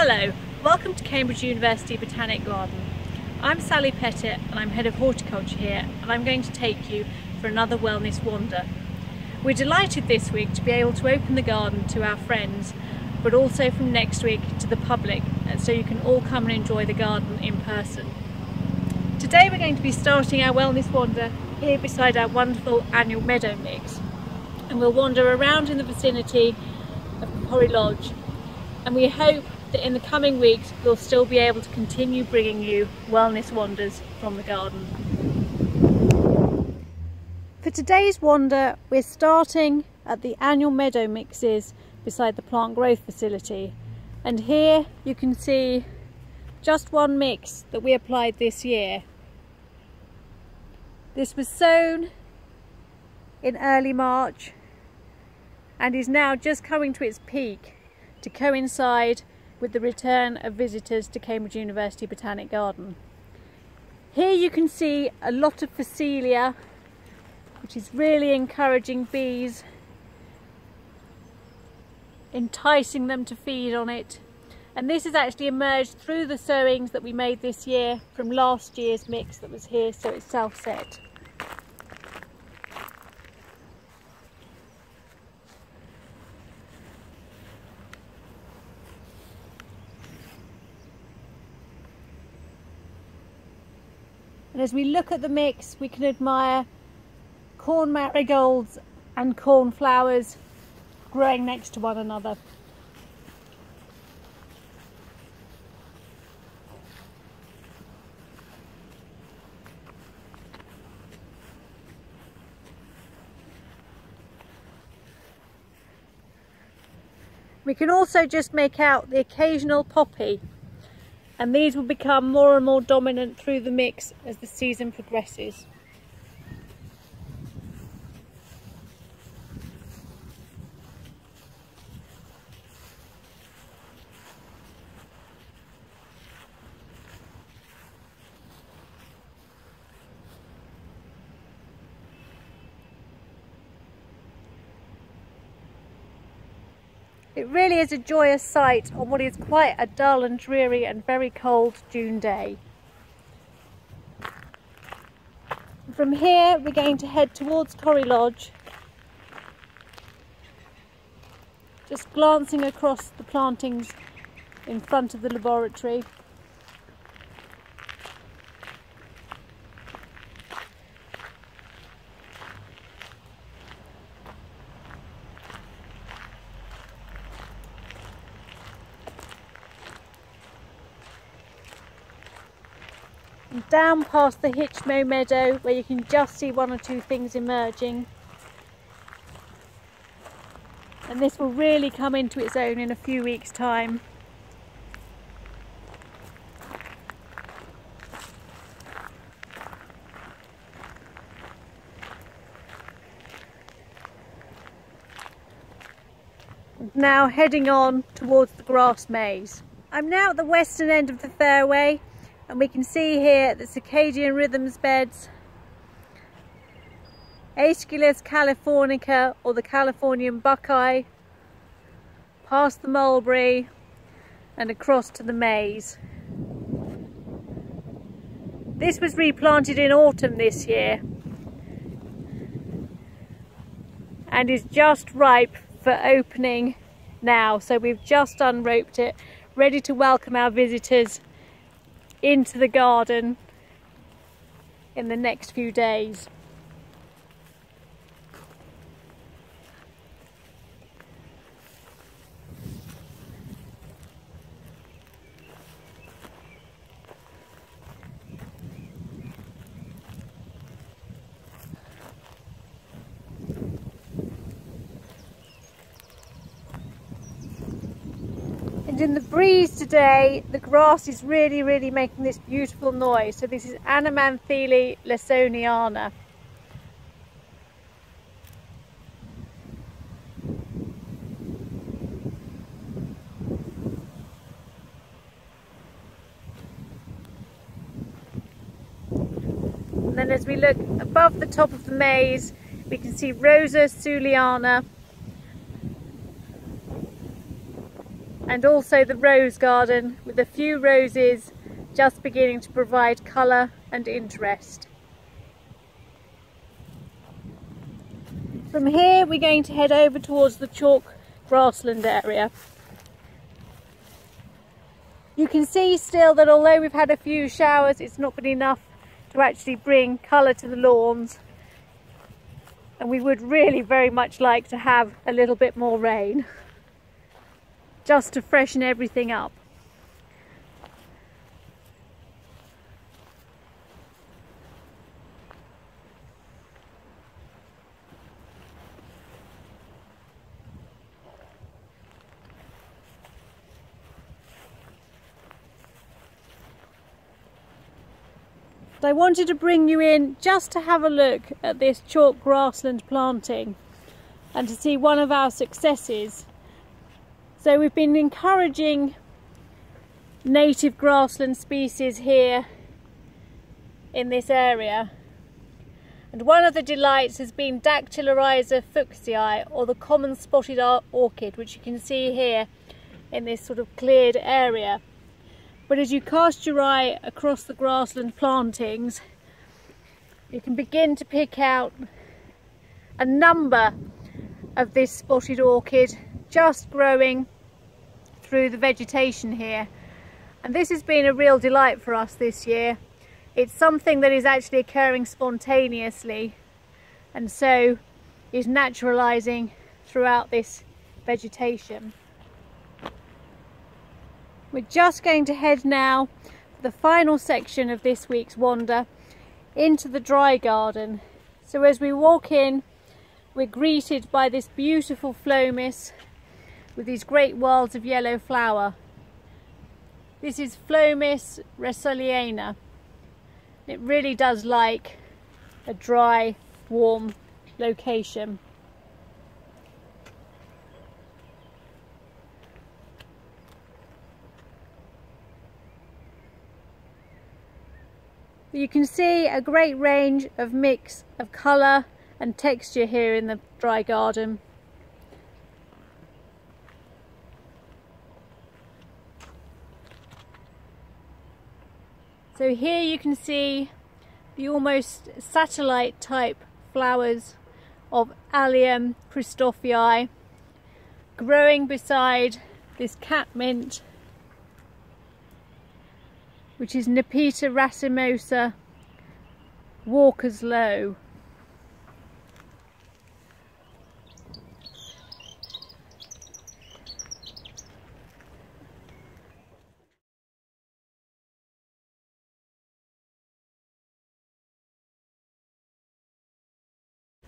Hello, welcome to Cambridge University Botanic Garden. I'm Sally Pettitt and I'm Head of Horticulture here, and I'm going to take you for another wellness wander. We're delighted this week to be able to open the garden to our friends, but also from next week to the public, so you can all come and enjoy the garden in person. Today we're going to be starting our wellness wander here beside our wonderful annual meadow mix, and we'll wander around in the vicinity of Pepori Lodge, and we hope that in the coming weeks we'll still be able to continue bringing you wellness wanders from the garden. For today's wander we're starting at the annual meadow mixes beside the plant growth facility, and here you can see just one mix that we applied this year. This was sown in early March and is now just coming to its peak to coincide with the return of visitors to Cambridge University Botanic Garden. Here you can see a lot of PHACELIA, which is really encouraging bees, enticing them to feed on it. And this has actually emerged through the sowings that we made this year from last year's mix that was here, so it's self-set. And as we look at the mix, we can admire corn marigolds and cornflowers growing next to one another. We can also just make out the occasional poppy, and these will become more and more dominant through the mix as the season progresses. It really is a joyous sight on what is quite a dull and dreary and very cold June day. From here we're going to head towards Pepori Lodge, just glancing across the plantings in front of the laboratory. Down past the HITCHMOUGH meadow, where you can just see one or two things emerging, and this will really come into its own in a few weeks' time. Now heading on towards the grass maze. I'm now at the western end of the fairway, and we can see here the circadian rhythms beds, AESCULUS californica or the Californian buckeye, past the mulberry and across to the maze. This was replanted in autumn this year and is just ripe for opening now, so we've just unroped it, ready to welcome our visitors into the garden in the next few days. And in the breeze today, the grass is really making this beautiful noise. So this is SOULIANA. And then as we look above the top of the maze, we can see ROSA, SOULIANA, and also the rose garden with a few roses just beginning to provide colour and interest. From here we're going to head over towards the Chalk Grassland area. You can see still that although we've had a few showers, it's not been enough to actually bring colour to the lawns, and we would really very much like to have a little bit more rain just to freshen everything up. I wanted to bring you in just to have a look at this chalk grassland planting and to see one of our successes. So we've been encouraging native grassland species here in this area, and one of the delights has been Dactylorhiza fuchsii, or the common spotted orchid, which you can see here in this sort of cleared area. But as you cast your eye across the grassland plantings, you can begin to pick out a number of this spotted orchid just growing through the vegetation here. And this has been a real delight for us this year. It's something that is actually occurring spontaneously, and so is naturalising throughout this vegetation. We're just going to head now for the final section of this week's wander into the dry garden. So as we walk in, we're greeted by this beautiful PHLOMIS with these great whorls of yellow flower. This is PHLOMIS RUSSELIANA. It really does like a dry, warm location. You can see a great range of mix of colour and texture here in the dry garden. So here you can see the almost satellite type flowers of Allium Christophii growing beside this CATMINT, which is Nepeta racemosa Walker's Low.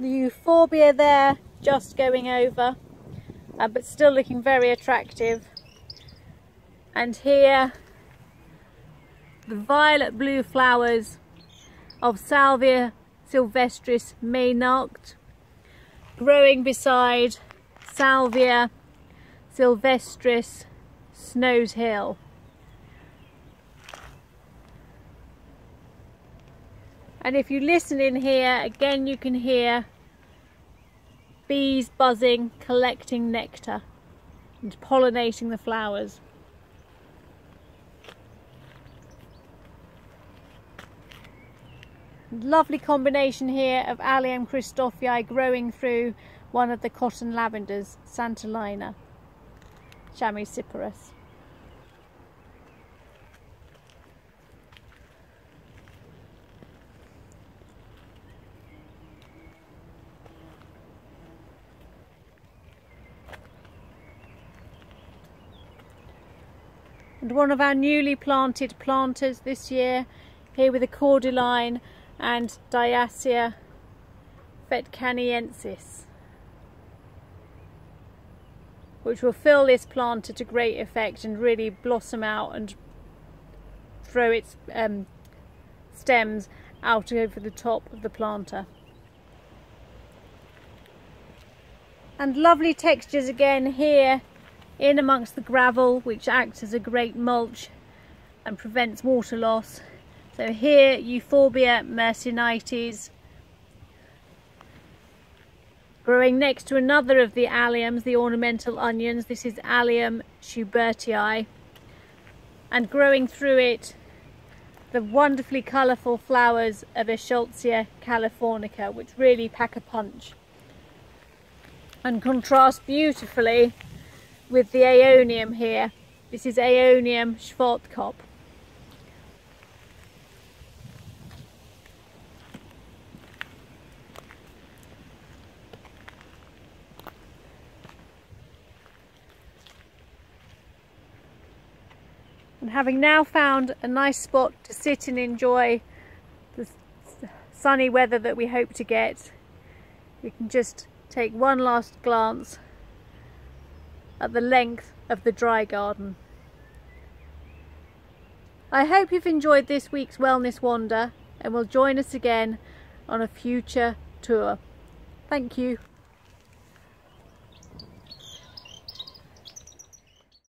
The euphorbia there just going over, but still looking very attractive. And here the violet blue flowers of Salvia sylvestris Maynard growing beside Salvia sylvestris Snows Hill. And if you listen in here, again you can hear bees buzzing, collecting nectar and pollinating the flowers. Lovely combination here of Allium Christophii growing through one of the cotton lavenders, Santolina chamaecyparis. And one of our newly planted planters this year, here with a cordyline and Diacia fetcaniensis, which will fill this planter to great effect and really blossom out and throw its stems out over the top of the planter. And lovely textures again here in amongst the gravel, which acts as a great mulch and prevents water loss. So here, Euphorbia mercenites Growing next to another of the alliums, the ornamental onions. This is Allium Schubertii. And growing through it, the wonderfully colourful flowers of Eschscholzia californica, which really pack a punch and contrast beautifully with the Aeonium here. This is Aeonium Schwarzkopf. And having now found a nice spot to sit and enjoy the sunny weather that we hope to get, we can just take one last glance at the length of the dry garden. I hope you've enjoyed this week's Wellness Wander and will join us again on a future tour. Thank you.